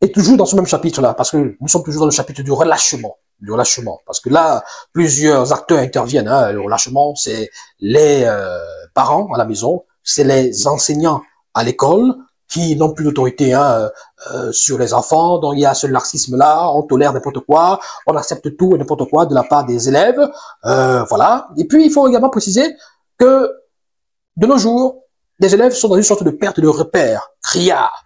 Et toujours dans ce même chapitre-là, parce que nous sommes toujours dans le chapitre du relâchement. Du relâchement. Parce que là, plusieurs acteurs interviennent. Hein. Le relâchement, c'est les parents à la maison, c'est les enseignants à l'école qui n'ont plus d'autorité hein, sur les enfants. Donc il y a ce laxisme-là, on tolère n'importe quoi, on accepte tout et n'importe quoi de la part des élèves. Voilà. Et puis il faut également préciser que de nos jours, les élèves sont dans une sorte de perte de repère, criard.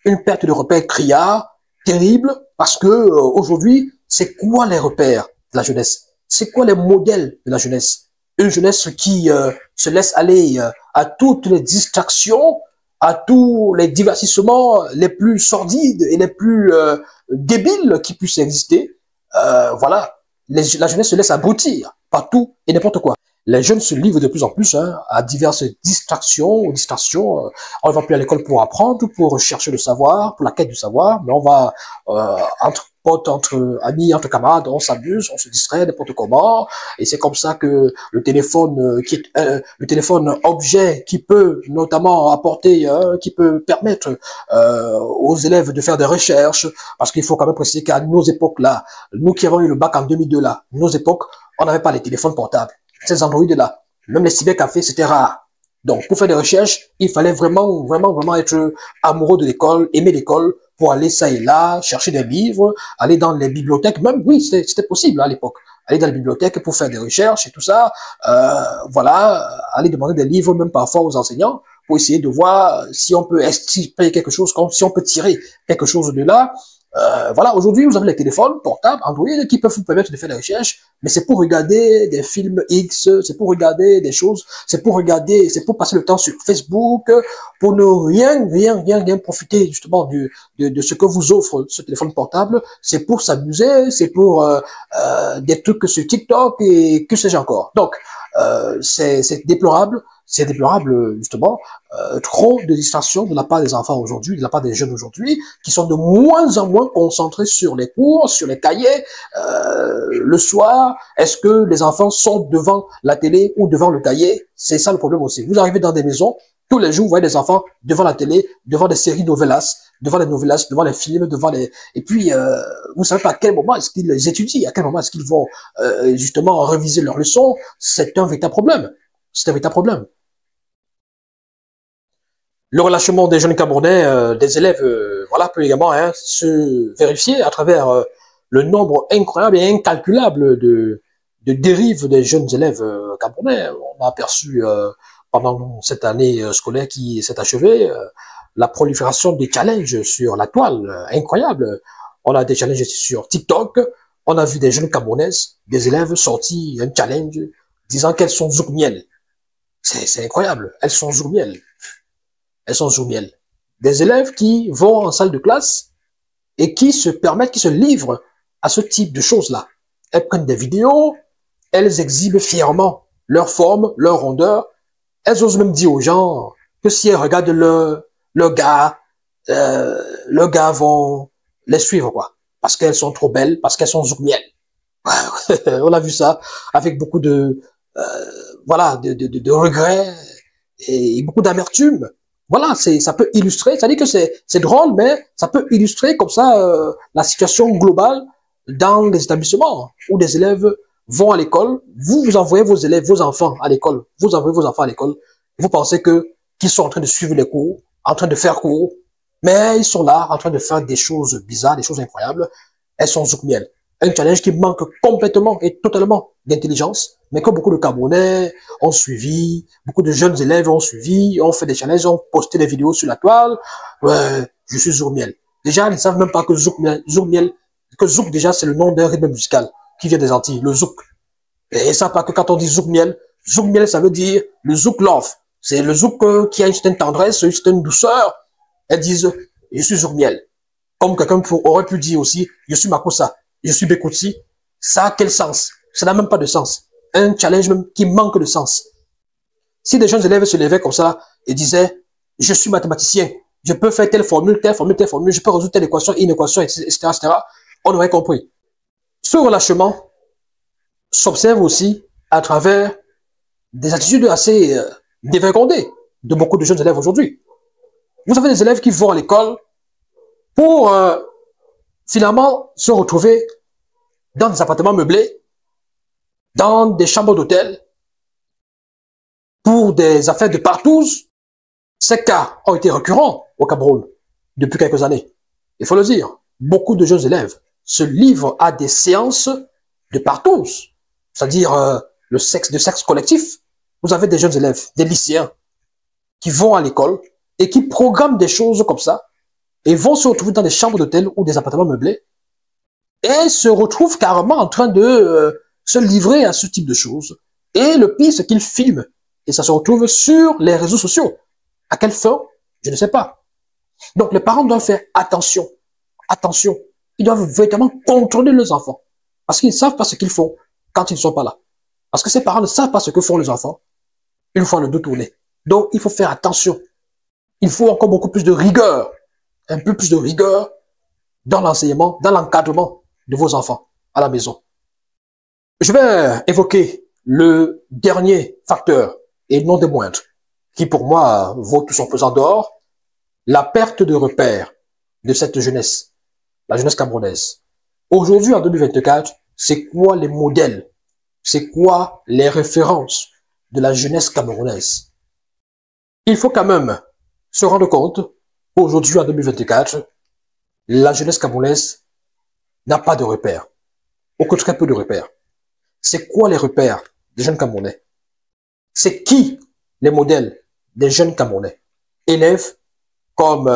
Une perte de repère criard, terrible, parce que aujourd'hui, c'est quoi les repères de la jeunesse? C'est quoi les modèles de la jeunesse? Une jeunesse qui se laisse aller à toutes les distractions, à tous les divertissements les plus sordides et les plus débiles qui puissent exister. Voilà, la jeunesse se laisse abrutir par tout et n'importe quoi. Les jeunes se livrent de plus en plus hein, à diverses distractions. On ne va plus à l'école pour apprendre, pour chercher le savoir, pour la quête du savoir, mais on va entre potes, entre amis, entre camarades, on s'amuse, on se distrait n'importe comment. Et c'est comme ça que le téléphone, le téléphone objet qui peut notamment apporter, qui peut permettre aux élèves de faire des recherches, parce qu'il faut quand même préciser qu'à nos époques là, nous qui avons eu le bac en 2002 là, nos époques, on n'avait pas les téléphones portables. Ces Android-là, même les cybercafés, c'était rare. Donc, pour faire des recherches, il fallait vraiment être amoureux de l'école, aimer l'école, pour aller ça et là, chercher des livres, aller dans les bibliothèques. Même, oui, c'était possible à l'époque. Aller dans les bibliothèques pour faire des recherches et tout ça. Voilà, aller demander des livres, même parfois aux enseignants, pour essayer de voir si on peut extirper quelque chose, si on peut tirer quelque chose de là. Voilà, aujourd'hui, vous avez les téléphones portables, Android, qui peuvent vous permettre de faire des recherches, mais c'est pour regarder des films X, c'est pour regarder des choses, c'est pour passer le temps sur Facebook, pour ne rien profiter justement de ce que vous offre ce téléphone portable. C'est pour s'amuser, c'est pour des trucs sur TikTok et que sais-je encore. Donc, c'est déplorable. C'est déplorable, justement, trop de distractions de la part des enfants aujourd'hui, de la part des jeunes aujourd'hui, qui sont de moins en moins concentrés sur les cours, sur les cahiers. Le soir, est-ce que les enfants sont devant la télé ou devant le cahier? C'est ça le problème aussi. Vous arrivez dans des maisons, tous les jours, vous voyez des enfants devant la télé, devant des séries novelas, devant les films, et puis vous savez pas à quel moment est-ce qu'ils étudient, à quel moment est-ce qu'ils vont justement réviser leurs leçons. C'est un véritable problème. C'est un véritable problème. Le relâchement des jeunes Camerounais, des élèves, voilà, peut également hein, se vérifier à travers le nombre incroyable et incalculable de dérives des jeunes élèves camerounais. On a aperçu pendant cette année scolaire qui s'est achevée la prolifération des challenges sur la toile, incroyable. On a des challenges sur TikTok. On a vu des jeunes Camerounaises, des élèves sortis un challenge disant qu'elles sont zoukmiel. C'est incroyable. Elles sont zoukmiel. Elles sont zoukmiel. Des élèves qui vont en salle de classe et qui se permettent, qui se livrent à ce type de choses-là. Elles prennent des vidéos, elles exhibent fièrement leur forme, leur rondeur. Elles osent même dire aux gens que si elles regardent leurs gars vont les suivre, quoi. Parce qu'elles sont trop belles, parce qu'elles sont zoukmiel. On a vu ça avec beaucoup de voilà, de regrets et beaucoup d'amertume. Voilà, ça peut illustrer, ça dit que c'est drôle, mais ça peut illustrer comme ça la situation globale dans les établissements où des élèves vont à l'école. Vous envoyez vos élèves, vos enfants à l'école. Vous envoyez vos enfants à l'école. Vous pensez qu'ils sont en train de suivre les cours, en train de faire cours, mais ils sont là en train de faire des choses bizarres, des choses incroyables. Elles sont zoukmiel. Un challenge qui manque complètement et totalement d'intelligence, mais que beaucoup de Camerounais ont suivi, beaucoup de jeunes élèves ont suivi, ont fait des challenges, ont posté des vidéos sur la toile. Ouais, je suis zoukmiel. Déjà, ils ne savent même pas que zoukmiel, que zouk déjà c'est le nom d'un rythme musical qui vient des Antilles, le zouk. Et ils savent pas que quand on dit zoukmiel ça veut dire le zouk love. C'est le zouk qui a une certaine tendresse, une certaine douceur. Elles disent, je suis zoukmiel. Comme quelqu'un aurait pu dire aussi, je suis Makossa, je suis Bekouti. Ça a quel sens? Ça n'a même pas de sens. Un challenge même qui manque de sens. Si des jeunes élèves se levaient comme ça et disaient, je suis mathématicien, je peux faire telle formule, je peux résoudre telle équation, une équation, etc., on aurait compris. Ce relâchement s'observe aussi à travers des attitudes assez dévergondées de beaucoup de jeunes élèves aujourd'hui. Vous avez des élèves qui vont à l'école pour finalement se retrouver dans des appartements meublés, dans des chambres d'hôtel, pour des affaires de partouze. Ces cas ont été récurrents au Cameroun depuis quelques années. Il faut le dire, beaucoup de jeunes élèves se livrent à des séances de partouze, c'est-à-dire le sexe collectif. Vous avez des jeunes élèves, des lycéens, qui vont à l'école et qui programment des choses comme ça et vont se retrouver dans des chambres d'hôtel ou des appartements meublés et se retrouvent carrément en train de se livrer à ce type de choses. Et le pire, c'est qu'ils filment et ça se retrouve sur les réseaux sociaux. À quelle fin? Je ne sais pas. Donc les parents doivent faire attention. Attention. Ils doivent véritablement contrôler leurs enfants parce qu'ils ne savent pas ce qu'ils font quand ils ne sont pas là. Parce que ces parents ne savent pas ce que font les enfants une fois le dos tourné. Donc il faut faire attention. Il faut encore beaucoup plus de rigueur, un peu plus de rigueur dans l'enseignement, dans l'encadrement de vos enfants à la maison. Je vais évoquer le dernier facteur, et non des moindres, qui pour moi vaut tout son pesant d'or, la perte de repères de cette jeunesse, la jeunesse camerounaise. Aujourd'hui, en 2024, c'est quoi les modèles, c'est quoi les références de la jeunesse camerounaise? Il faut quand même se rendre compte qu'aujourd'hui, en 2024, la jeunesse camerounaise n'a pas de repères, ou que très peu de repères. C'est quoi les repères des jeunes Camerounais? C'est qui les modèles des jeunes Camerounais? Élèves comme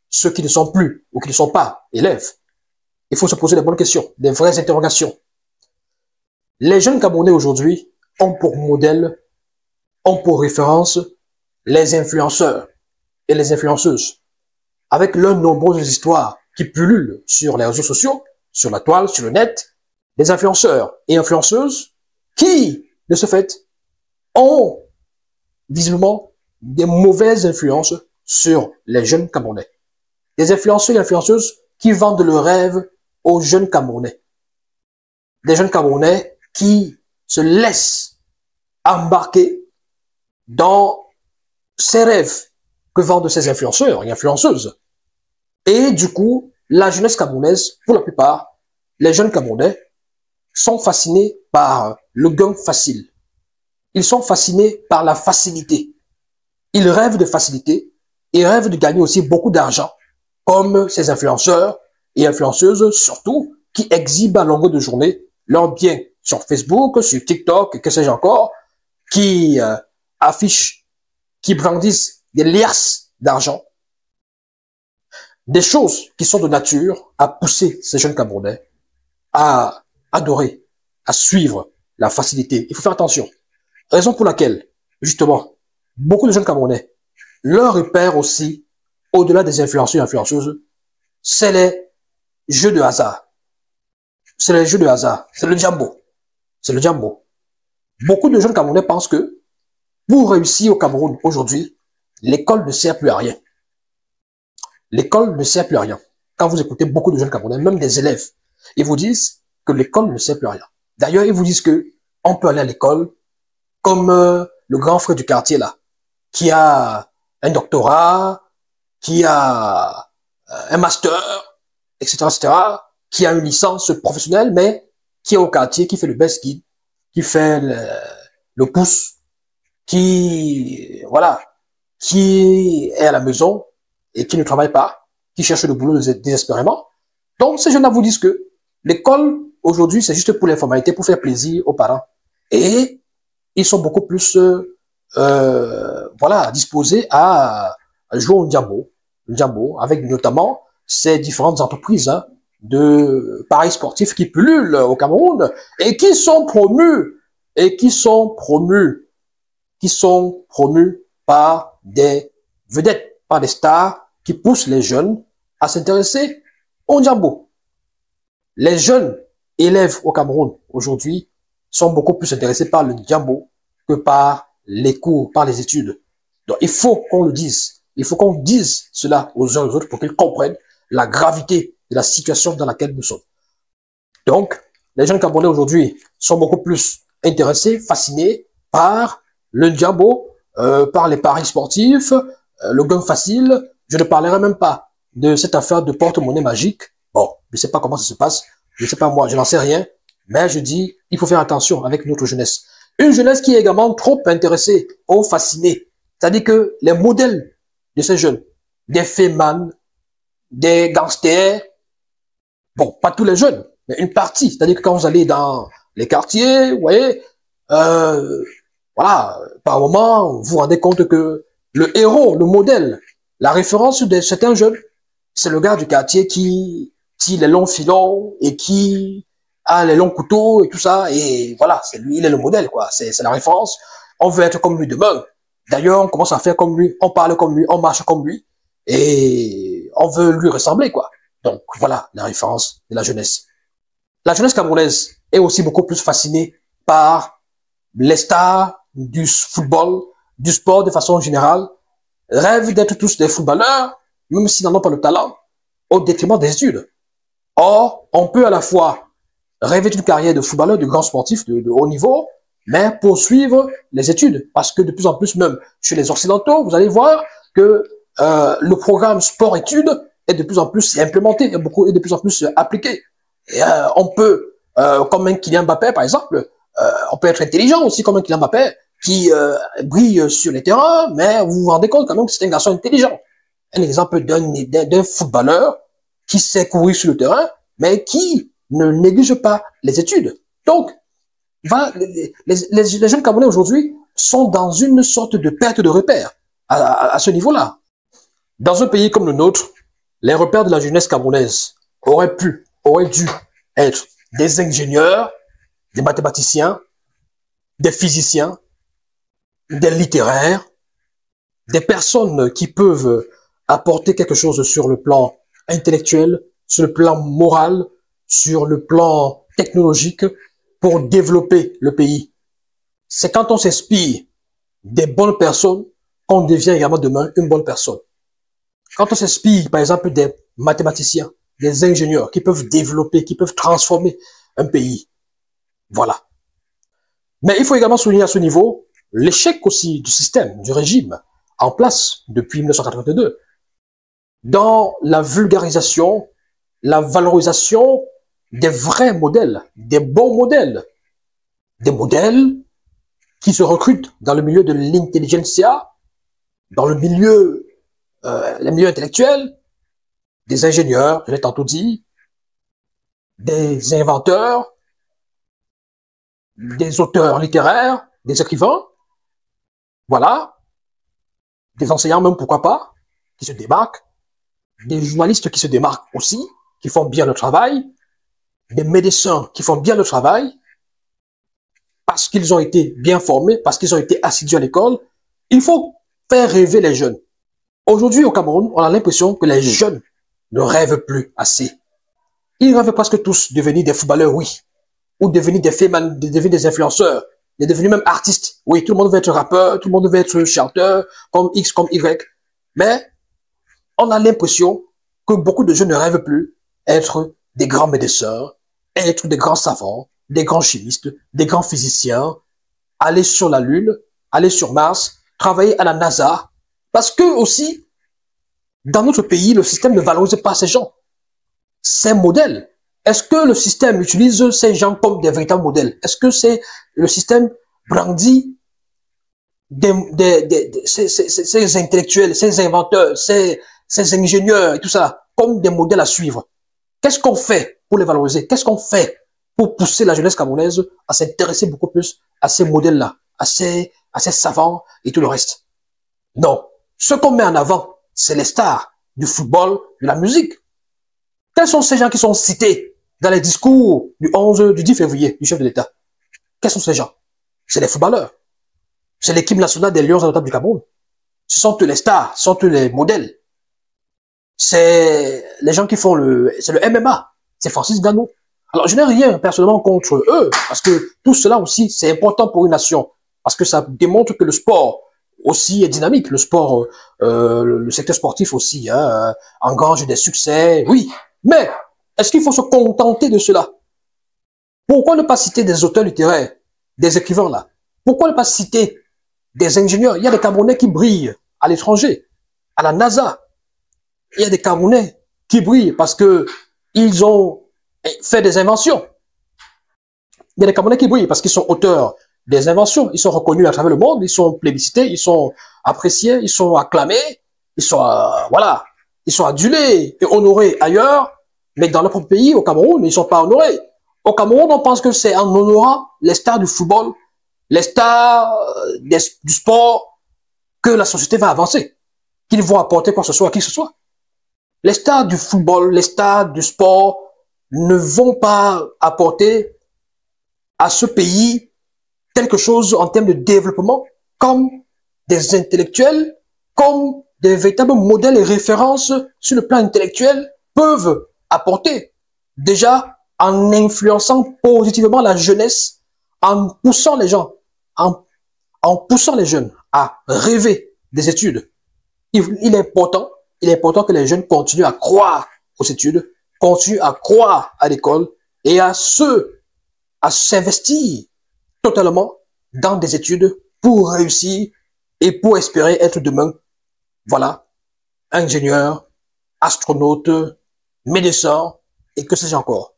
ceux qui ne sont plus ou qui ne sont pas élèves. Il faut se poser des bonnes questions, des vraies interrogations. Les jeunes Camerounais aujourd'hui ont pour modèle, ont pour référence les influenceurs et les influenceuses, avec leurs nombreuses histoires qui pullulent sur les réseaux sociaux, sur la toile, sur le net, des influenceurs et influenceuses qui, de ce fait, ont visiblement des mauvaises influences sur les jeunes Camerounais. Des influenceurs et influenceuses qui vendent le rêve aux jeunes Camerounais. Des jeunes Camerounais qui se laissent embarquer dans ces rêves que vendent ces influenceurs et influenceuses. Et du coup, la jeunesse camerounaise, pour la plupart, les jeunes Camerounais sont fascinés par le gain facile. Ils sont fascinés par la facilité. Ils rêvent de facilité et rêvent de gagner aussi beaucoup d'argent, comme ces influenceurs et influenceuses, surtout, qui exhibent à longueur de journée leurs biens sur Facebook, sur TikTok, que sais-je encore, qui affichent, qui brandissent des liasses d'argent, des choses qui sont de nature à pousser ces jeunes Camerounais à adorer, à suivre la facilité. Il faut faire attention. Raison pour laquelle, justement, beaucoup de jeunes Camerounais, leur repère aussi, au-delà des influenceurs et influenceuses, c'est les jeux de hasard. C'est les jeux de hasard. C'est le Djambo. C'est le Djambo. Beaucoup de jeunes Camerounais pensent que pour réussir au Cameroun aujourd'hui, l'école ne sert plus à rien. L'école ne sert plus à rien. Quand vous écoutez beaucoup de jeunes Camerounais, même des élèves, ils vous disent que l'école ne sert plus à rien. D'ailleurs, ils vous disent que on peut aller à l'école comme le grand frère du quartier là, qui a un doctorat, qui a un master, etc., etc., qui a une licence professionnelle, mais qui est au quartier, qui fait le best kid, qui fait le pouce, qui, voilà, qui est à la maison et qui ne travaille pas, qui cherche le boulot désespérément. Donc, ces jeunes-là vous disent que l'école, aujourd'hui, c'est juste pour les formalités, pour faire plaisir aux parents. Et ils sont beaucoup plus, voilà, disposés à jouer au Djambo, avec notamment ces différentes entreprises de paris sportifs qui pullulent au Cameroun et qui sont promus, par des vedettes, par des stars qui poussent les jeunes à s'intéresser au Djambo. Les jeunes élèves au Cameroun aujourd'hui sont beaucoup plus intéressés par le Djambo que par les cours, par les études. Donc il faut qu'on le dise. Il faut qu'on dise cela aux uns et aux autres pour qu'ils comprennent la gravité de la situation dans laquelle nous sommes. Donc, les jeunes Camerounais aujourd'hui sont beaucoup plus intéressés, fascinés par le Djambo, par les paris sportifs, le gain facile. Je ne parlerai même pas de cette affaire de porte-monnaie magique. Bon, je ne sais pas comment ça se passe, je ne sais pas moi, je n'en sais rien, mais je dis, il faut faire attention avec notre jeunesse. Une jeunesse qui est également trop intéressée ou fascinée. C'est-à-dire que les modèles de ces jeunes, des fémans, des gangsters, bon, pas tous les jeunes, mais une partie. C'est-à-dire que quand vous allez dans les quartiers, vous voyez, voilà, par moment, vous vous rendez compte que le héros, le modèle, la référence de certains jeunes, c'est le gars du quartier qui tire les longs filons et qui a les longs couteaux et tout ça. Et voilà, c'est lui, il est le modèle, quoi. C'est la référence. On veut être comme lui demain. D'ailleurs, on commence à faire comme lui, on parle comme lui, on marche comme lui. Et on veut lui ressembler, quoi. Donc, voilà la référence de la jeunesse. La jeunesse camerounaise est aussi beaucoup plus fascinée par les stars du football, du sport de façon générale, rêvent d'être tous des footballeurs, même s'ils n'en ont pas le talent, au détriment des études. Or, on peut à la fois rêver d'une carrière de footballeur, de grand sportif de haut niveau, mais poursuivre les études. Parce que de plus en plus, même chez les Occidentaux, vous allez voir que le programme sport-études est de plus en plus implémenté, est de plus en plus appliqué. Et on peut, comme un Kylian Mbappé par exemple, on peut être intelligent aussi comme un Kylian Mbappé qui brille sur les terrains, mais vous vous rendez compte quand même que c'est un garçon intelligent. Un exemple d'un footballeur qui sait courir sur le terrain, mais qui ne néglige pas les études. Donc, voilà, les jeunes Camerounais aujourd'hui sont dans une sorte de perte de repères à ce niveau-là. Dans un pays comme le nôtre, les repères de la jeunesse camerounaise auraient dû être des ingénieurs, des mathématiciens, des physiciens, des littéraires, des personnes qui peuvent apporter quelque chose sur le plan intellectuel, sur le plan moral, sur le plan technologique pour développer le pays. C'est quand on s'inspire des bonnes personnes qu'on devient également demain une bonne personne. Quand on s'inspire, par exemple, des mathématiciens, des ingénieurs qui peuvent développer, qui peuvent transformer un pays. Voilà. Mais il faut également souligner à ce niveau l'échec aussi du système, du régime en place depuis 1982 dans la vulgarisation, la valorisation des vrais modèles, des bons modèles, des modèles qui se recrutent dans le milieu de l'intelligentsia, dans le milieu, les milieux intellectuels, des ingénieurs, je l'ai tantôt dit, des inventeurs, des auteurs littéraires, des écrivains, voilà, des enseignants même, pourquoi pas, qui se démarquent, des journalistes qui se démarquent aussi, qui font bien le travail, des médecins qui font bien le travail, parce qu'ils ont été bien formés, parce qu'ils ont été assidus à l'école. Il faut faire rêver les jeunes. Aujourd'hui, au Cameroun, on a l'impression que les jeunes ne rêvent plus assez. Ils rêvent presque tous de devenir des footballeurs, oui, ou devenir des fémans, de devenir des influenceurs, de devenir même artistes. Oui, tout le monde veut être rappeur, tout le monde veut être chanteur, comme X, comme Y. Mais on a l'impression que beaucoup de jeunes ne rêvent plus être des grands médecins, être des grands savants, des grands chimistes, des grands physiciens, aller sur la Lune, aller sur Mars, travailler à la NASA. Parce que aussi, dans notre pays, le système ne valorise pas ces gens, ces modèles. Est-ce que le système utilise ces gens comme des véritables modèles? Est-ce que c'est le système brandit ces intellectuels, ces inventeurs, ces ingénieurs et tout ça comme des modèles à suivre? Qu'est-ce qu'on fait pour les valoriser? Qu'est-ce qu'on fait pour pousser la jeunesse camerounaise à s'intéresser beaucoup plus à ces modèles-là, à ces savants et tout le reste? Non. Ce qu'on met en avant, c'est les stars du football, de la musique. Quels sont ces gens qui sont cités dans les discours du 10 février du chef de l'État? Quels sont ces gens? C'est les footballeurs. C'est l'équipe nationale des Lions indomptables du Cameroun. Ce sont tous les stars, ce sont tous les modèles. C'est les gens qui font c'est le MMA. C'est Francis Ngannou. Alors, je n'ai rien personnellement contre eux, parce que tout cela aussi, c'est important pour une nation. Parce que ça démontre que le sport aussi est dynamique. Le sport, le secteur sportif aussi, engrange des succès. Oui. Mais, est-ce qu'il faut se contenter de cela? Pourquoi ne pas citer des auteurs littéraires, des écrivains là? Pourquoi ne pas citer des ingénieurs? Il y a des Camerounais qui brillent à l'étranger, à la NASA. Il y a des Camerounais qui brillent parce que ils ont fait des inventions. Il y a des Camerounais qui brillent parce qu'ils sont auteurs des inventions. Ils sont reconnus à travers le monde, ils sont plébiscités, ils sont appréciés, ils sont acclamés, ils sont, voilà, ils sont adulés et honorés ailleurs, mais dans notre pays, au Cameroun, ils ne sont pas honorés. Au Cameroun, on pense que c'est en honorant les stars du football, les stars du sport, que la société va avancer, qu'ils vont apporter quoi que ce soit à qui que ce soit. Les stars du football, les stars du sport ne vont pas apporter à ce pays quelque chose en termes de développement, comme des intellectuels, comme des véritables modèles et références sur le plan intellectuel peuvent apporter. Déjà, en influençant positivement la jeunesse, en poussant les gens, en poussant les jeunes à rêver des études. Il est important que les jeunes continuent à croire aux études, continuent à croire à l'école et à s'investir totalement dans des études pour réussir et pour espérer être demain, voilà, ingénieur, astronaute, médecin et que sais-je encore.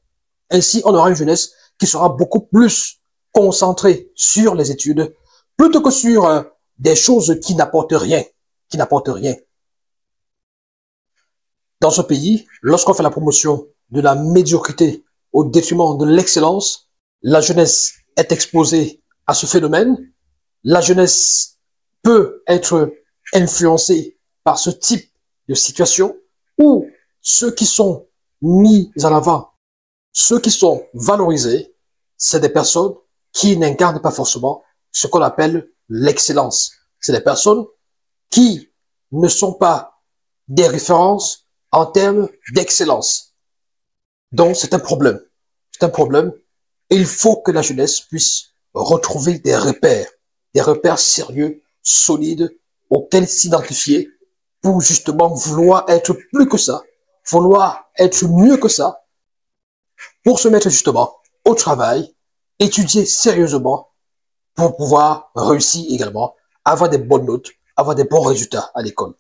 Ainsi, on aura une jeunesse qui sera beaucoup plus concentrée sur les études plutôt que sur des choses qui n'apportent rien, Dans ce pays, lorsqu'on fait la promotion de la médiocrité au détriment de l'excellence, la jeunesse est exposée à ce phénomène. La jeunesse peut être influencée par ce type de situation où ceux qui sont mis en avant, ceux qui sont valorisés, c'est des personnes qui n'incarnent pas forcément ce qu'on appelle l'excellence. C'est des personnes qui ne sont pas des références en termes d'excellence. Donc, c'est un problème. C'est un problème. Et il faut que la jeunesse puisse retrouver des repères sérieux, solides, auxquels s'identifier pour justement vouloir être plus que ça, vouloir être mieux que ça, pour se mettre justement au travail, étudier sérieusement pour pouvoir réussir également, avoir des bonnes notes, avoir des bons résultats à l'école.